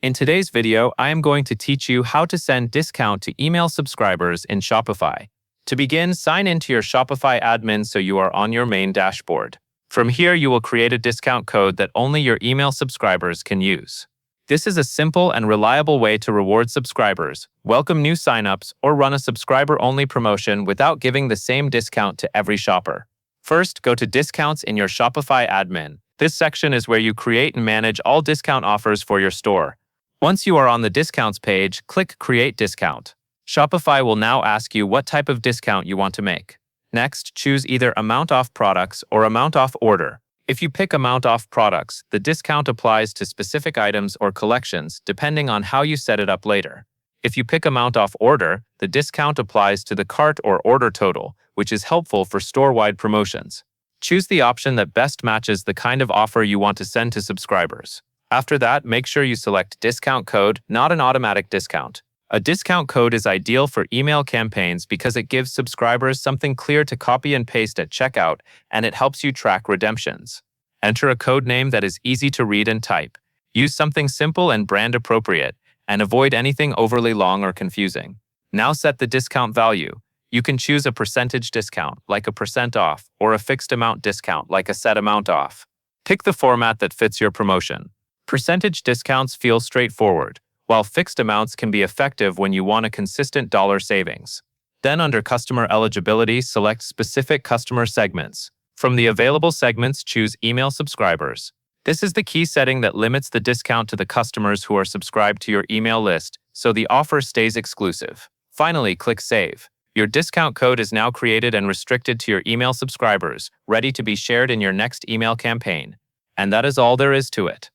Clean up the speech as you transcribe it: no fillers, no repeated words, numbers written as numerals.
In today's video, I am going to teach you how to send discount to email subscribers in Shopify. To begin, sign into your Shopify admin so you are on your main dashboard. From here, you will create a discount code that only your email subscribers can use. This is a simple and reliable way to reward subscribers, welcome new signups, or run a subscriber-only promotion without giving the same discount to every shopper. First, go to Discounts in your Shopify admin. This section is where you create and manage all discount offers for your store. Once you are on the Discounts page, click Create Discount. Shopify will now ask you what type of discount you want to make. Next, choose either Amount Off Products or Amount Off Order. If you pick Amount Off Products, the discount applies to specific items or collections depending on how you set it up later. If you pick Amount Off Order, the discount applies to the cart or order total, which is helpful for store-wide promotions. Choose the option that best matches the kind of offer you want to send to subscribers. After that, make sure you select Discount Code, not an automatic discount. A discount code is ideal for email campaigns because it gives subscribers something clear to copy and paste at checkout, and it helps you track redemptions. Enter a code name that is easy to read and type. Use something simple and brand appropriate, and avoid anything overly long or confusing. Now set the discount value. You can choose a percentage discount, like a % off, or a fixed amount discount, like a set amount off. Pick the format that fits your promotion. Percentage discounts feel straightforward, while fixed amounts can be effective when you want a consistent dollar savings. Then under Customer Eligibility, select specific customer segments. From the available segments, choose Email Subscribers. This is the key setting that limits the discount to the customers who are subscribed to your email list, so the offer stays exclusive. Finally, click Save. Your discount code is now created and restricted to your email subscribers, ready to be shared in your next email campaign. And that is all there is to it.